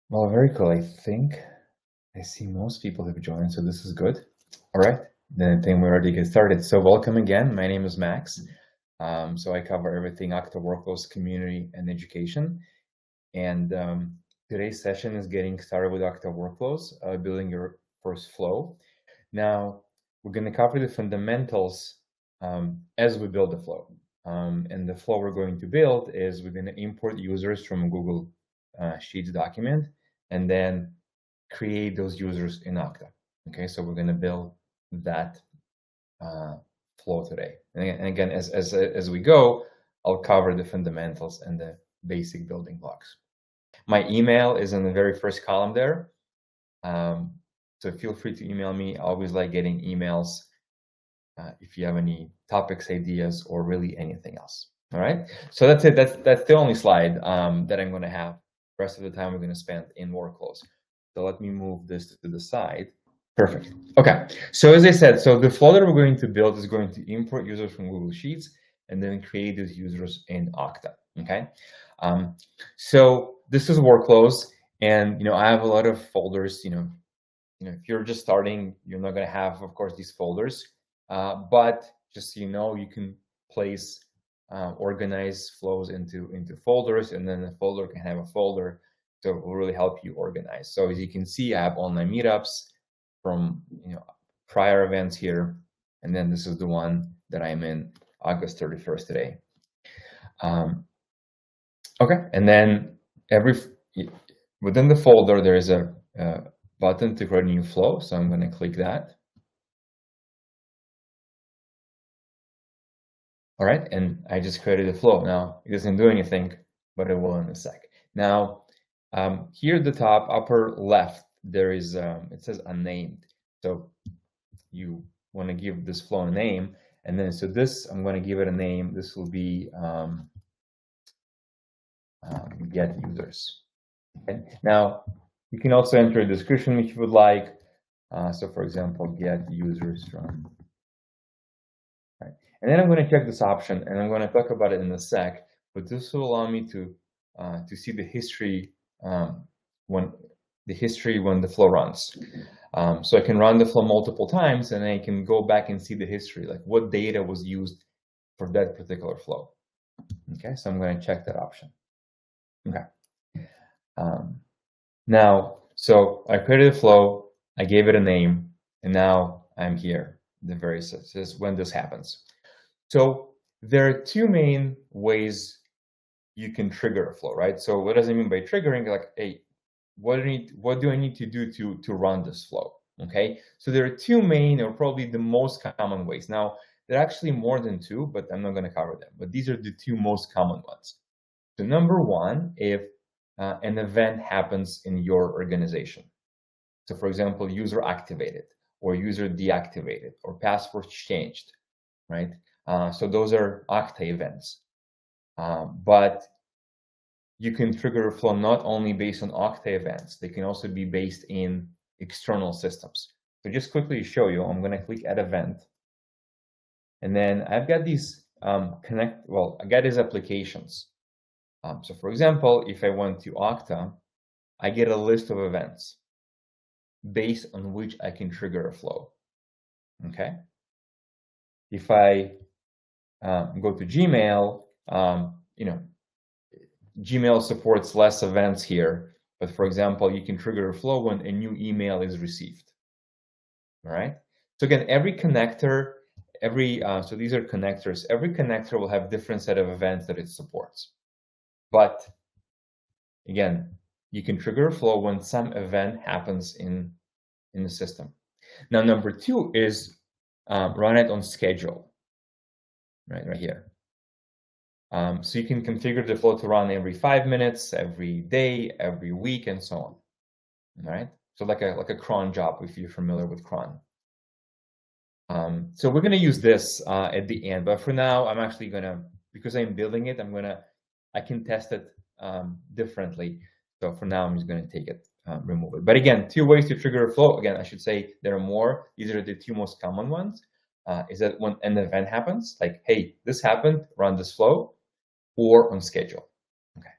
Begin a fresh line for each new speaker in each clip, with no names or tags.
Well, very cool. I think I see most people have joined, so this is good. All right, then I think we're ready to get started. So welcome again. My name is Max. So I cover everything Okta workflows, community, and education. And today's session is getting started with Okta workflows, building your first flow. Now, we're going to cover the fundamentals as we build the flow. And the flow we're going to build is we're going to import users from Google Sheets document and then create those users in Okta. Okay, so we're going to build that flow today. And again, as we go, I'll cover the fundamentals and the basic building blocks. My email is in the very first column there. So feel free to email me. I always like getting emails if you have any topics, ideas, or really anything else. All right. So that's it. That's the only slide that I'm going to have. The rest of the time we're going to spend in workflows. So let me move this to the side. Perfect. Okay. So as I said, so the flow that we're going to build is going to import users from Google Sheets and then create those users in Okta. Okay. So this is workflows, and I have a lot of folders. If you're just starting, you're not going to have, of course, these folders. But just so you can place organize flows into folders, and then the folder can have a folder, so it will really help you organize. So as you can see, I have online meetups from prior events here, and then this is the one that I'm in August 31st today. Okay, and then within the folder there is a button to create a new flow, so I'm going to click that. All right, and I just created a flow. Now, it doesn't do anything, but it will in a sec. Now, here at the top, upper left, there is, it says unnamed. So you want to give this flow a name. And then, so this, I'm going to give it a name. This will be get users. Okay. Now, you can also enter a description if you would like. So for example, get users from. And then I'm going to check this option, and I'm going to talk about it in a sec. But this will allow me to see the history when the flow runs. So I can run the flow multiple times, and I can go back and see the history, like what data was used for that particular flow. Okay, so I'm going to check that option. Okay. Now, so I created a flow, I gave it a name, and now I'm here. This is when this happens. So there are two main ways you can trigger a flow, right? So what does it mean by triggering? Like, hey, what do I need to do to run this flow? Okay, so there are two main, or probably the most common ways. Now, there are actually more than two, but I'm not going to cover them. But these are the two most common ones. So number one, if an event happens in your organization. So for example, user activated, or user deactivated, or passwords changed, right? So those are Okta events. But you can trigger a flow not only based on Okta events, they can also be based in external systems. So just quickly show you, I'm going to click add event. And then I've got these I got these applications. So for example, if I went to Okta, I get a list of events based on which I can trigger a flow. Okay. If I go to Gmail, Gmail supports less events here, but for example, you can trigger a flow when a new email is received. All right. So again, every connector, so these are connectors. Every connector will have different set of events that it supports. But again, you can trigger a flow when some event happens in the system. Now, number two is run it on schedule, right here. So you can configure the flow to run every 5 minutes, every day, every week, and so on. All right. So like a cron job, if you're familiar with cron. So we're going to use this at the end, but for now, I'm actually going to, because I'm building it, I can test it differently. So for now, I'm just going to take it, remove it. But again, two ways to trigger a flow. Again, I should say there are more. These are the two most common ones. Is that when an event happens, like, hey, this happened, run this flow, or on schedule. Okay.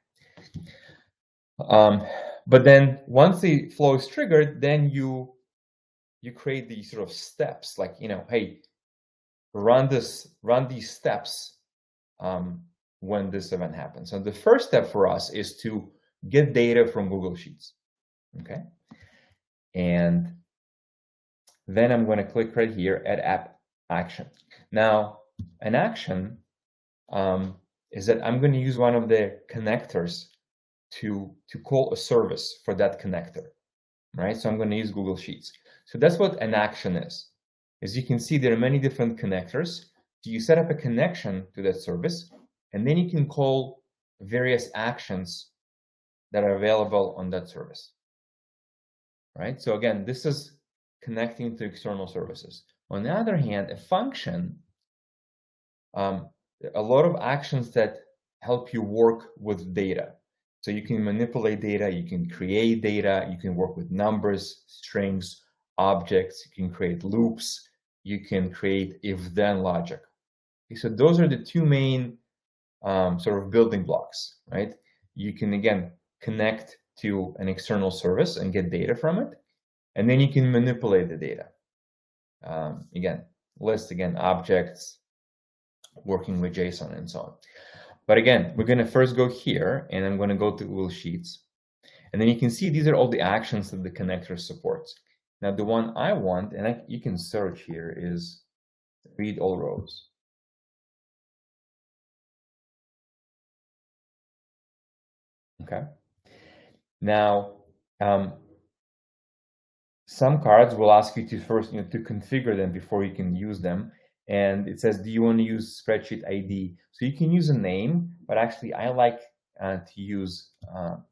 But then once the flow is triggered, then you create these sort of steps, like, hey, run these steps when this event happens. So the first step for us is to get data from Google Sheets. Okay. And then I'm going to click right here at app action. Now, an action is that I'm going to use one of the connectors to call a service for that connector, right? So I'm going to use Google Sheets. So that's what an action is. As you can see, there are many different connectors. So you set up a connection to that service, and then you can call various actions that are available on that service, right? So again, this is connecting to external services. On the other hand, a function, a lot of actions that help you work with data. So you can manipulate data, you can create data, you can work with numbers, strings, objects, you can create loops, you can create if-then logic. Okay, so those are the two main sort of building blocks, right? You can, again, connect to an external service and get data from it, and then you can manipulate the data. Again, list, objects, working with JSON and so on. But again, we're going to first go here, and I'm going to go to Google Sheets. And then you can see these are all the actions that the connector supports. Now, the one I want, and you can search here, is read all rows. Okay. Now, some cards will ask you to first, to configure them before you can use them. And it says, do you want to use spreadsheet ID? So you can use a name, but actually I like to use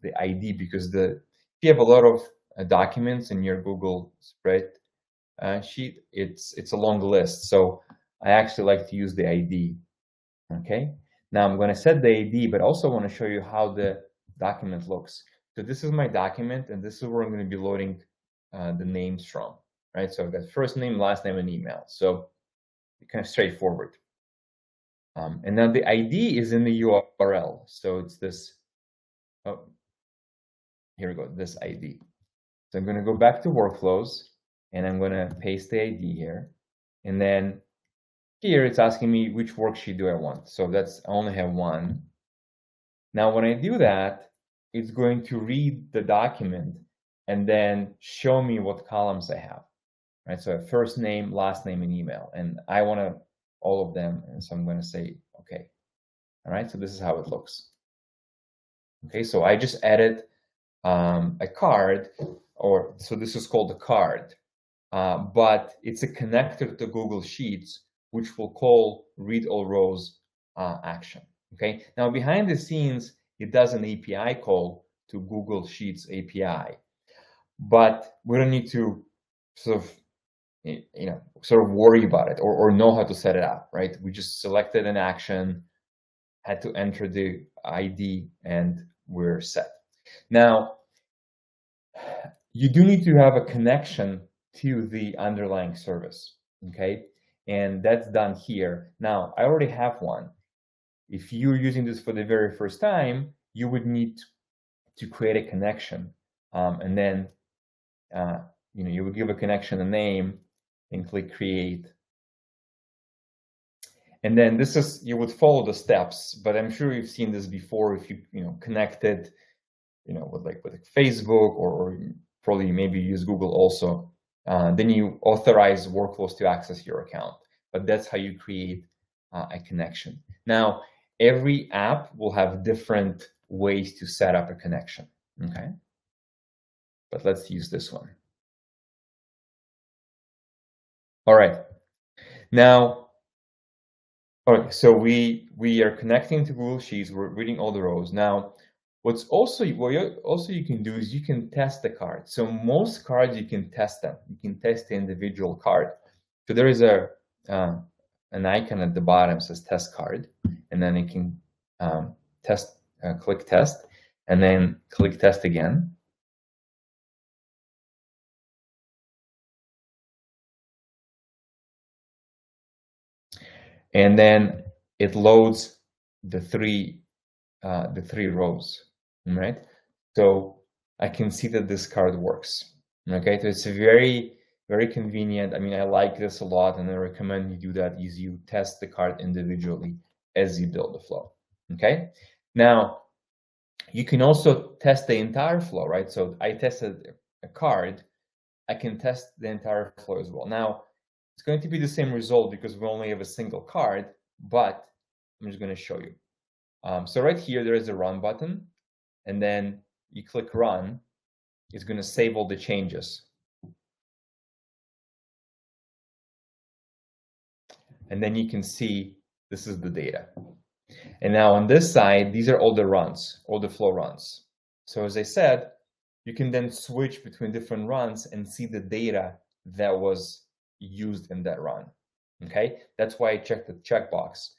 the ID, because if you have a lot of documents in your Google spreadsheet, it's a long list. So I actually like to use the ID. Okay. Now I'm going to set the ID, but also want to show you how the document looks. So this is my document, and this is where I'm going to be loading the names from, right? So I've got first name, last name, and email. So kind of straightforward. And now the ID is in the URL. So it's this, here we go, this ID. So I'm going to go back to workflows, and I'm going to paste the ID here. And then here it's asking me which worksheet do I want. So I only have one. Now, when I do that, it's going to read the document and then show me what columns I have. Right, so I have first name, last name, and email, and I want all of them, and so I'm going to say okay. All right, so this is how it looks. Okay, so I just added a card, so this is called a card, but it's a connector to Google Sheets, which will call read all rows action. Okay, now behind the scenes, it does an API call to Google Sheets API, but we don't need to sort of worry about it or know how to set it up, right? We just selected an action, had to enter the ID, and we're set. Now, you do need to have a connection to the underlying service, okay? And that's done here. Now, I already have one. If you're using this for the very first time, you would need to create a connection, and then you would give a connection a name, and click create. And then you would follow the steps, but I'm sure you've seen this before. If you connected, with Facebook or probably maybe use Google also, then you authorize workflows to access your account. But that's how you create a connection. Now, every app will have different ways to set up a connection. Okay, but let's use this one. All right. Now, okay, so we are connecting to Google Sheets. We're reading all the rows. Now, what you can do is you can test the card. So most cards, you can test them. You can test the individual card. So there is an icon at the bottom that says test card, and then you can click test, and then click test again. And then it loads the three rows, right? So I can see that this card works. Okay, so it's very, very convenient. I mean, I like this a lot, and I recommend you do that. Is you test the card individually as you build the flow. Okay, now you can also test the entire flow, right? So I tested a card, I can test the entire flow as well. Now it's going to be the same result because we only have a single card, but I'm just going to show you. So right here, there is a run button, and then you click run. It's going to save all the changes. And then you can see this is the data. And now on this side, these are all the runs, all the flow runs. So as I said, you can then switch between different runs and see the data that was used in that run. Okay, that's why I checked the checkbox,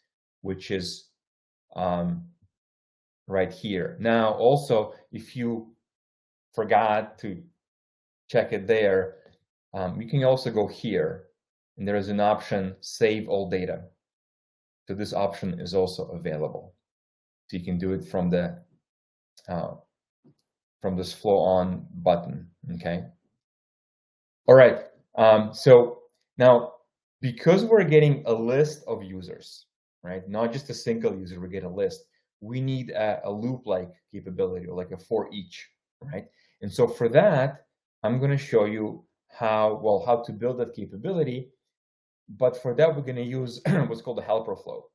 which is right here. Now, also, if you forgot to check it there, you can also go here, and there is an option, save all data. So this option is also available. So you can do it from the from this flow on button. Okay. All right. So now, because we're getting a list of users, right? Not just a single user, we get a list. We need a loop-like capability, or like a for each, right? And so for that, I'm going to show you how to build that capability. But for that, we're going to use what's called a helper flow.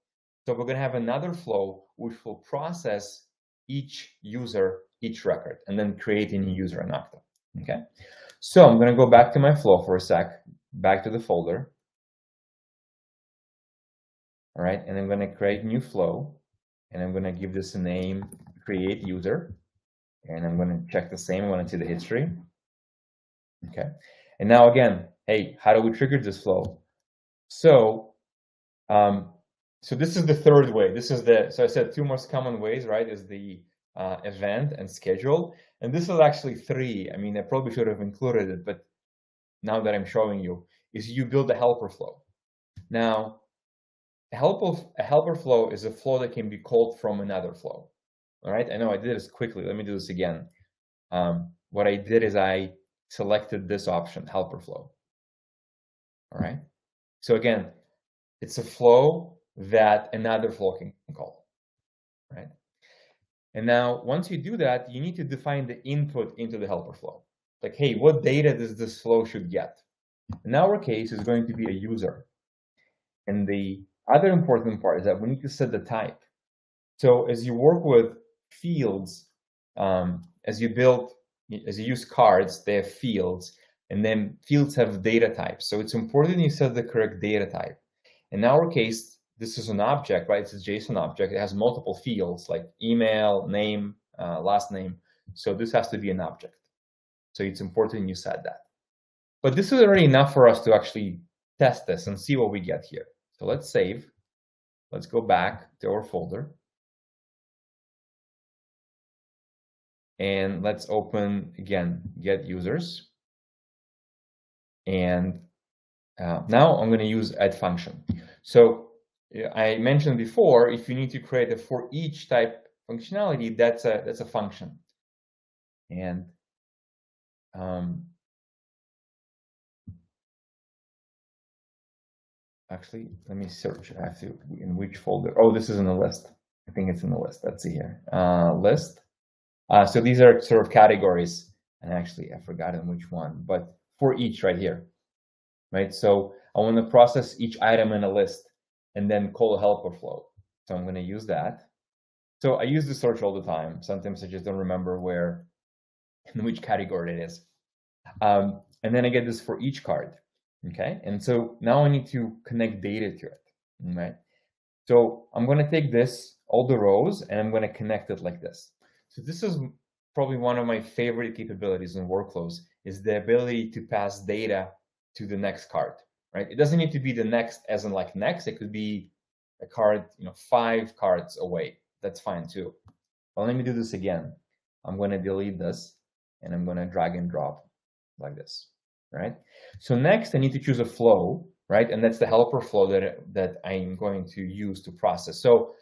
So we're going to have another flow which will process each user, each record, and then create a new user in Okta. Okay. So I'm going to go back to my flow for a sec, back to the folder. All right, and I'm going to create new flow, and I'm going to give this a name, create user, and I'm going to check the same. I want to see the history. Okay, and now again, hey, how do we trigger this flow? So, so this is the third way. This is so I said two most common ways, right? Is the event and schedule, and this is actually three. I mean, I probably should have included it, but now that I'm showing you, is you build a helper flow. Now, a helper flow is a flow that can be called from another flow. All right, I know I did this quickly. Let me do this again. What I did is I selected this option, helper flow. All right, so again, it's a flow that another flow can call, right? And now, once you do that, you need to define the input into the helper flow. Like, hey, what data does this flow should get? In our case, it's going to be a user. And the other important part is that we need to set the type. So as you work with fields, as you use cards, they have fields, and then fields have data types. So it's important you set the correct data type. In our case, this is an object, right? It's a JSON object. It has multiple fields like email, name, last name. So this has to be an object. So it's important you set that. But this is already enough for us to actually test this and see what we get here. So let's save. Let's go back to our folder. And let's open, again, get users. And now I'm going to use add function. So I mentioned before, if you need to create a for each type functionality, that's a function. And actually, let me search. I have to, in which folder? Oh, this is in the list. I think it's in the list. Let's see here. List. So these are sort of categories. And actually, I forgot in which one, but for each right here, right? So I want to process each item in a list and then call a helper flow. So I'm going to use that. So I use the search all the time. Sometimes I just don't remember where, in which category it is. And then I get this for each card. Okay, and so now I need to connect data to it, right? So I'm going to take this, all the rows, and I'm going to connect it like this. So this is probably one of my favorite capabilities in workflows, is the ability to pass data to the next card, right? It doesn't need to be the next as in like next. It could be a card, 5 cards away. That's fine too. But let me do this again. I'm going to delete this, and I'm going to drag and drop like this. Right. So next I need to choose a flow, right? And that's the helper flow that I'm going to use to process. So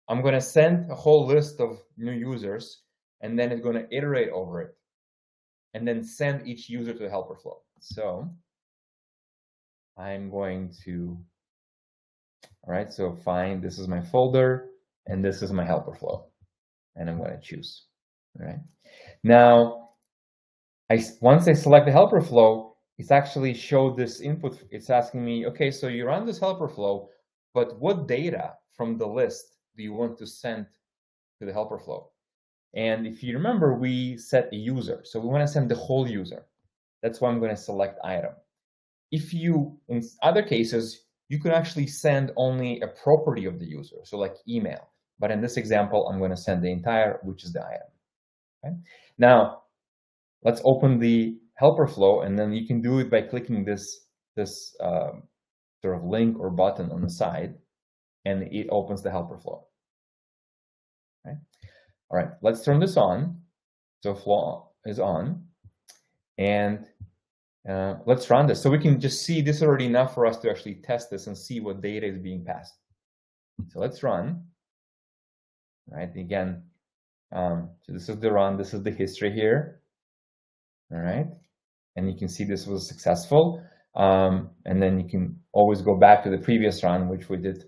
I'm going to send a whole list of new users, and then it's going to iterate over it. and then send each user to the helper flow. So I'm going to, all right, so fine, this is my folder, and this is my helper flow, and I'm going to choose. All right. Now, once I select the helper flow, it's actually showed this input. It's asking me, okay, so you run this helper flow, but what data from the list do you want to send to the helper flow? And if you remember, we set a user, so we want to send the whole user. That's why I'm going to select item. If you, in other cases, you can actually send only a property of the user, so like email. But in this example, I'm going to send the entire, which is the item. Okay? Now, let's open the helper flow, and then you can do it by clicking this sort of link or button on the side, and it opens the helper flow. Okay? All right, let's turn this on. So flow is on, and let's run this. So we can just see this is already enough for us to actually test this and see what data is being passed. So let's run. All right, again, so this is the run, this is the history here. All right, and you can see this was successful. And then you can always go back to the previous run, which we did.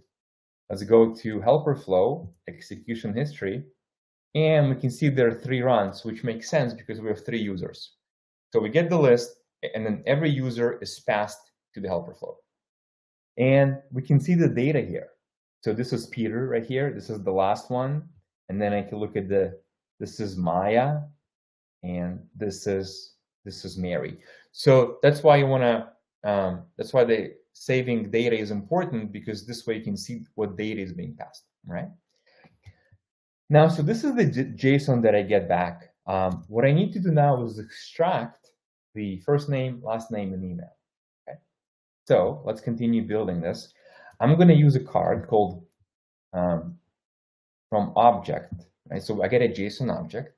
Let's go to helper flow, execution history, and we can see there are 3 runs, which makes sense because we have 3 users. So we get the list, and then every user is passed to the helper flow. And we can see the data here. So this is Peter right here. This is the last one. And then I can look at this is Maya, and this is Mary. So that's why you want to, that's why the saving data is important, because this way you can see what data is being passed, right? Now, so this is the JSON that I get back. What I need to do now is extract the first name, last name, and email. Okay. So let's continue building this. I'm going to use a card called from object. Right. So I get a JSON object.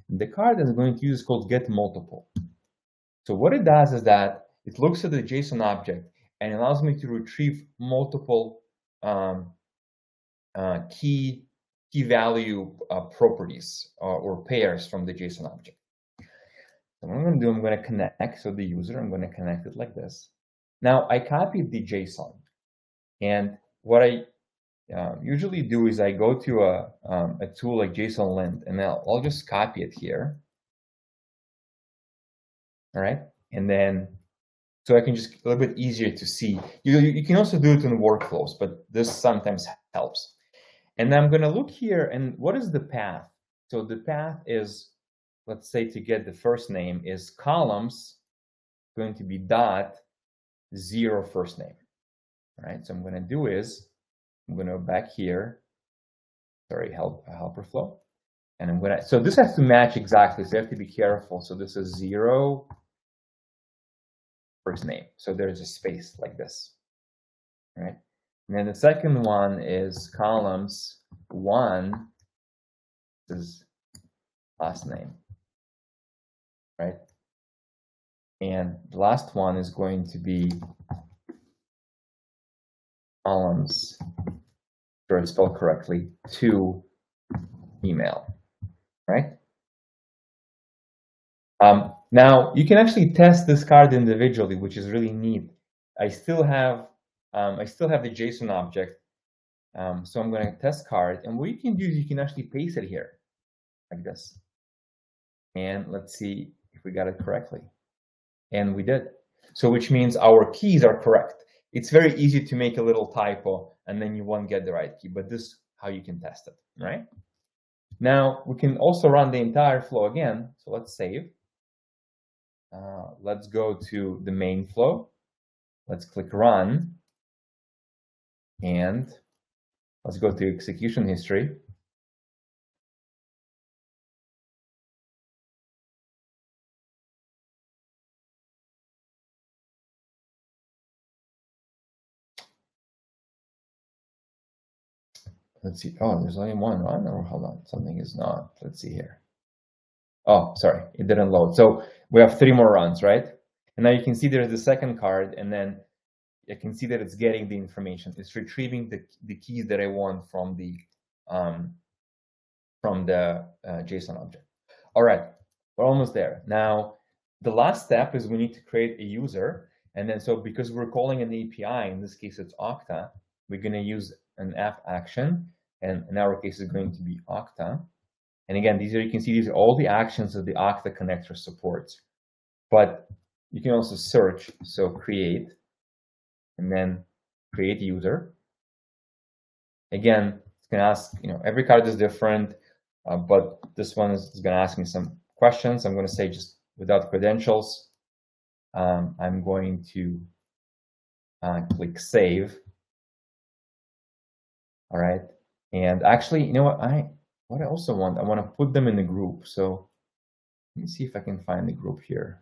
The card I'm going to use is called get multiple. So what it does is that it looks at the JSON object and allows me to retrieve multiple key value properties or pairs from the JSON object. So what I'm going to do, I'm going to connect. So the user, I'm going to connect it like this. Now I copied the JSON, and what I usually do is I go to a tool like JSON lint, and I'll just copy it here. All right, and then so I can just a little bit easier to see. You can also do it in workflows, but this sometimes helps. And I'm going to look here, and what is the path? So the path is, let's say, to get the first name is columns going to be .0 first name. All right, so I'm going to do is I'm going to go back here. Sorry, helper flow, and I'm going to. So this has to match exactly. So you have to be careful. So this is 0 first name. So there's a space like this. All right. And then the second one is columns 1 is last name, right? And the last one is going to be columns, sure it's spelled correctly, 2 email, right? Now you can actually test this card individually, which is really neat. I still have the JSON object, so I'm going to test card, and what you can do is you can actually paste it here, like this. And let's see if we got it correctly. And we did. So which means our keys are correct. It's very easy to make a little typo, and then you won't get the right key, but this is how you can test it, right? Now we can also run the entire flow again. So let's save. Let's go to the main flow. Let's click run. And let's go to execution history. Let's see. Oh, there's only one run. Or hold on, something is not. Let's see here. Oh, sorry, it didn't load. So we have 3 more runs, right? And now you can see there's the second card, and then you can see that it's getting the information. It's retrieving the keys that I want from the JSON object. All right, we're almost there. Now The last step is we need to create a user. And then, so because we're calling an API, in this case, it's Okta, we're going to use an app action. And in our case, it's going to be Okta. And again, these are, you can see these are all the actions that the Okta connector supports. But you can also search, so create, and then create user. Again, it's going to ask, every card is different, but this one is going to ask me some questions. I'm going to say just without credentials. I'm going to click save. All right. And actually, you know what I also want? I want to put them in the group. So let me see if I can find the group here.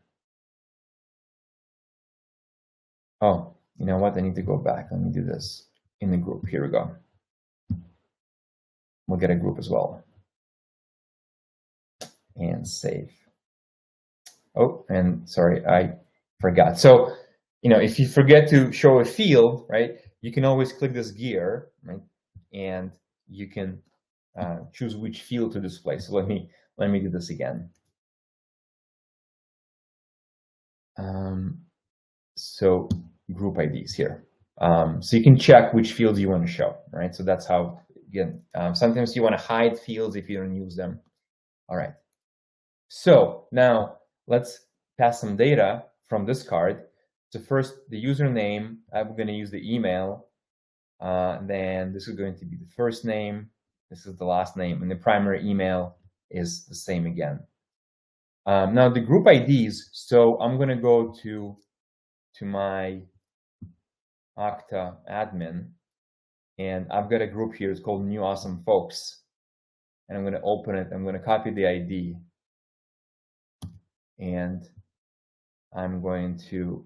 Oh, you know what? I need to go back. Let me do this in the group. Here we go. We'll get a group as well. And save. Oh, and sorry, I forgot. So, if you forget to show a field, right, you can always click this gear, right, and you can choose which field to display. So let me do this again. So group IDs here. So you can check which fields you want to show, right? So that's how, again, sometimes you want to hide fields if you don't use them. All right. So now let's pass some data from this card. So first, the username, I'm going to use the email. Then this is going to be the first name. This is the last name. And the primary email is the same again. Now the group IDs, so I'm going to go to my Okta admin. And I've got a group here. It's called New Awesome Folks. And I'm going to open it. I'm going to copy the ID. And I'm going to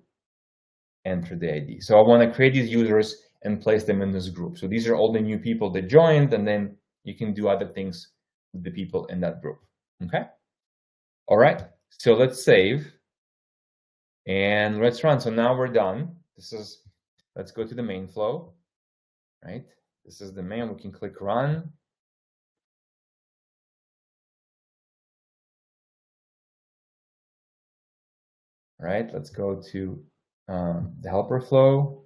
enter the ID. So I want to create these users and place them in this group. So these are all the new people that joined, and then you can do other things with the people in that group. Okay. All right. So let's save and let's run. So now we're done. Let's go to the main flow, right? This is the main. We can click run. All right. Let's go to the helper flow.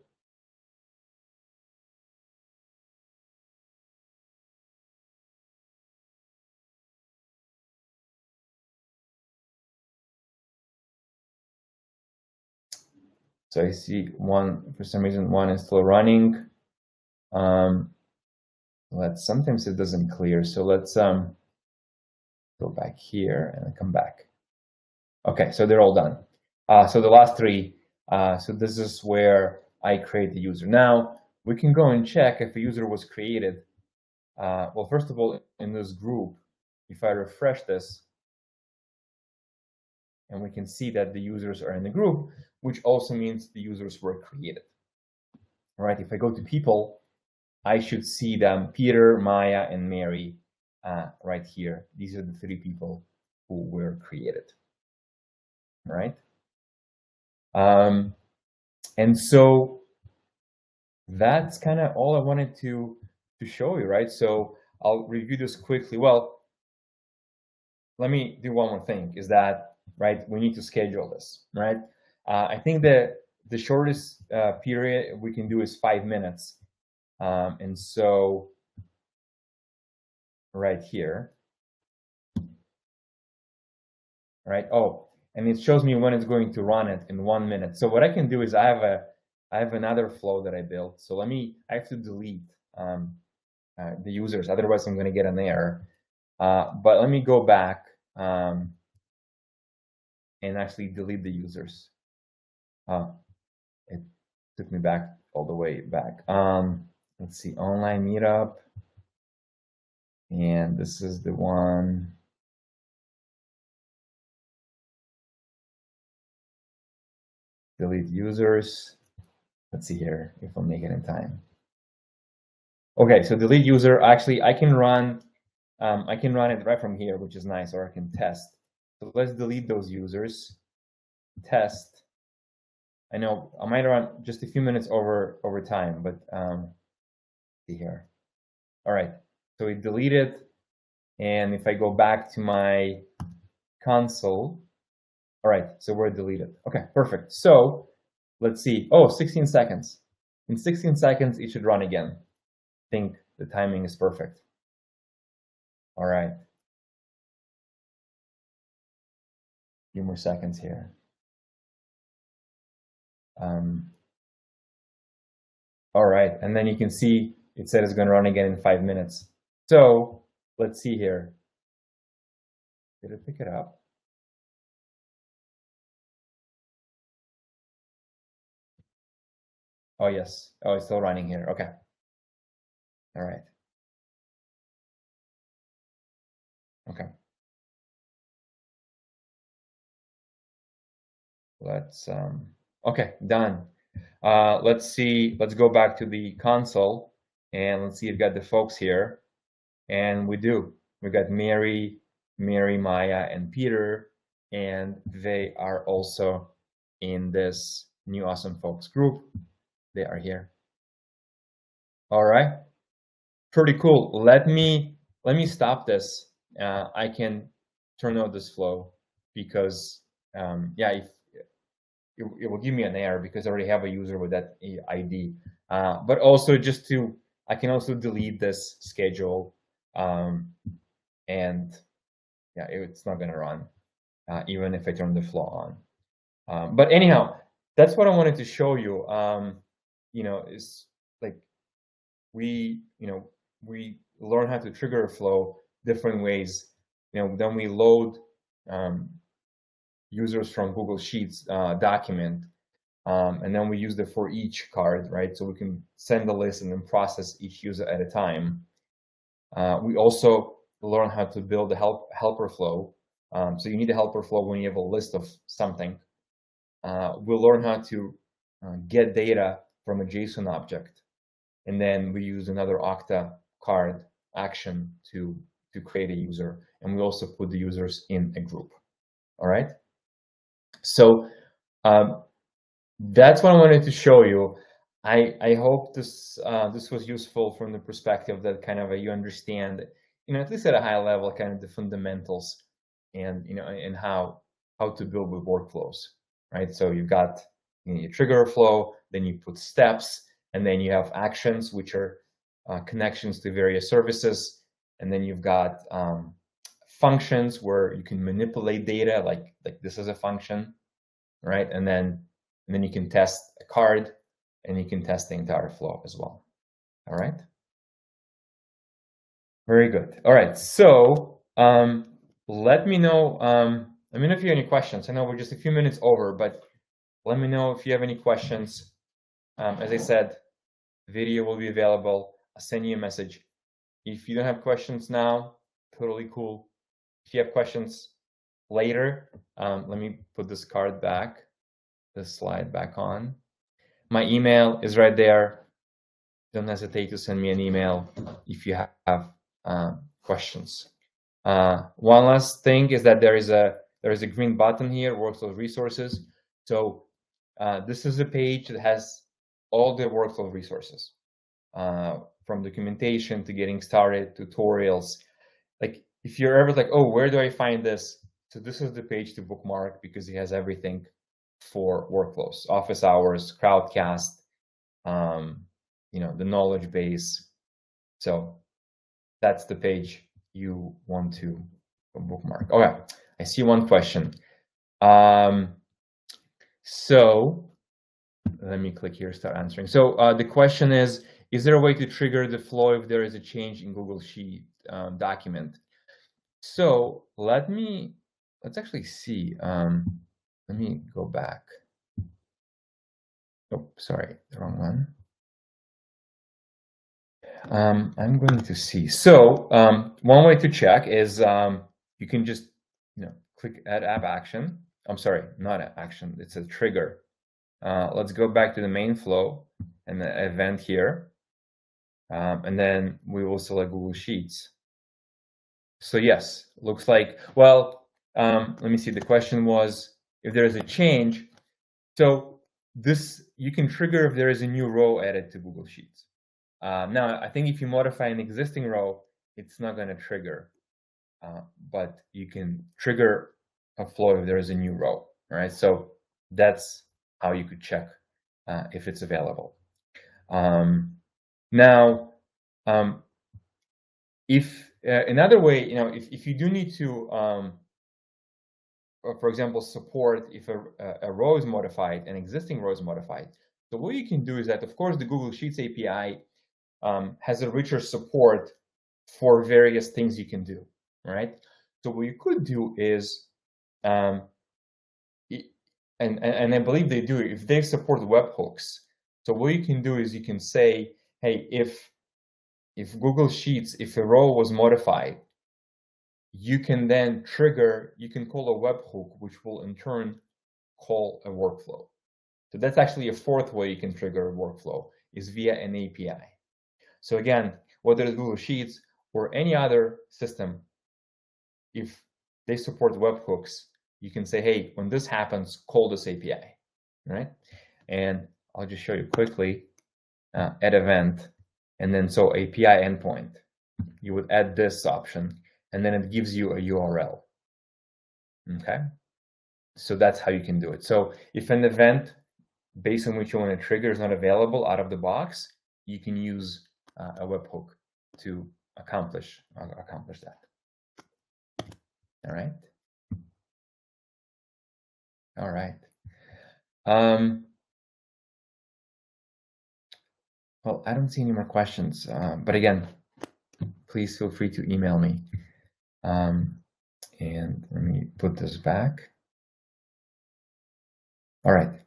So I see one, for some reason, one is still running. Sometimes it doesn't clear. So let's go back here and come back. Okay, so they're all done. So the last three, so this is where I create the user. Now we can go and check if a user was created. Well, first of all, in this group, if I refresh this, and we can see that the users are in the group, which also means the users were created. All right, if I go to people, I should see them, Peter, Maya, and Mary, right here. These are the 3 people who were created. All right. And so that's kind of all I wanted to show you, right? So I'll review this quickly. Well, let me do one more thing, is that, right, we need to schedule this, right? I think the shortest period we can do is 5 minutes. And so right here, right? Oh, and it shows me when it's going to run it in 1 minute. So what I can do is I have another flow that I built. So I have to delete the users, otherwise I'm going to get an error. But let me go back and actually delete the users. It took me back all the way back. Let's see, online meetup. And this is the one. Delete users. Let's see here if I'll make it in time. Okay, so delete user. Actually, I can run it right from here, which is nice, or I can test. So let's delete those users. Test. I know I might run just a few minutes over time, but see here. All right, so we deleted, and if I go back to my console, All right, so we're deleted. Okay, perfect. So let's see. Oh, 16 seconds. In 16 seconds, it should run again. I think the timing is perfect. All right. A few more seconds here. All right, and then you can see it said it's going to run again in 5 minutes. So let's see here. Did it pick it up? Oh, yes. Oh, it's still running here. Okay. All right. Okay. Let's, okay, done. Let's see, let's go back to the console and let's see, you've got the folks here. And we do. We got Mary, Maya, and Peter, and they are also in this new awesome folks group. They are here. All right, pretty cool. Let me stop this. I can turn out this flow because yeah, if it will give me an error because I already have a user with that ID. But also just to, I can also delete this schedule, and yeah, it's not gonna run even if I turn the flow on. But anyhow, that's what I wanted to show you. You know, is like we learn how to trigger a flow different ways. You know, then we load users from Google Sheets document, and then we use the for each card, right? So we can send the list and then process each user at a time. We also learn how to build a helper flow. So you need a helper flow when you have a list of something. We'll learn how to get data from a JSON object, and then we use another Okta card action to create a user, and we also put the users in a group. All right. So that's what I wanted to show you. I hope this this was useful from the perspective that kind of you understand, you know, at least at a high level, kind of the fundamentals, and you know, and how to build with workflows, right? So you've got, you know, you trigger a flow, then you put steps, and then you have actions, which are connections to various services, and then you've got functions where you can manipulate data, like this is a function, right? And then you can test a card, and you can test the entire flow as well. All right. Very good. All right. So let me know. Let me know if you have any questions. I know we're just a few minutes over, but let me know if you have any questions. As I said, video will be available. I'll send you a message. If you don't have questions now, totally cool. If you have questions later, let me put this card back, this slide back on. My email is right there. Don't hesitate to send me an email if you have questions. One last thing is that there is a green button here, workflow resources. So this is a page that has all the workflow resources, from documentation to getting started, tutorials. Like if you're ever like, oh, where do I find this? So this is the page to bookmark because it has everything for workflows, office hours, Crowdcast, you know, the knowledge base. So that's the page you want to bookmark. Okay, I see one question. So let me click here, start answering. So the question is there a way to trigger the flow if there is a change in Google Sheet document? So let's actually see. Let me go back. Oh, sorry, the wrong one. I'm going to see. So one way to check is you can just, you know, click add app action. I'm sorry, not app action. It's a trigger. Let's go back to the main flow and the event here, and then we will select Google Sheets. So yes, looks like, well, let me see. The question was if there is a change. So this, you can trigger if there is a new row added to Google Sheets. Now, I think if you modify an existing row, it's not going to trigger, but you can trigger a flow if there is a new row. All right, so that's how you could check if it's available. Now, if another way, if you do need to, for example, support if a row is modified, an existing row is modified. So what you can do is that, of course, the Google Sheets API has a richer support for various things you can do, right? So what you could do is, and I believe they do, if they support webhooks. So what you can do is you can say, hey, if Google Sheets, if a row was modified, you can then trigger, you can call a webhook, which will in turn call a workflow. So that's actually a fourth way you can trigger a workflow, is via an API. So again, whether it's Google Sheets or any other system, if they support webhooks, you can say, hey, when this happens, call this API, right? And I'll just show you quickly, add event, and then so API endpoint, you would add this option, and then it gives you a URL, okay? So that's how you can do it. So if an event based on which you want to trigger is not available out of the box, you can use a webhook to accomplish that. All right. All right. Well, I don't see any more questions, but again, please feel free to email me. And let me put this back. All right.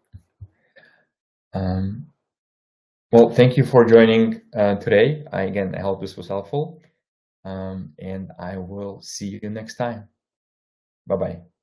Well, thank you for joining today. I hope this was helpful. And I will see you next time. Bye-bye.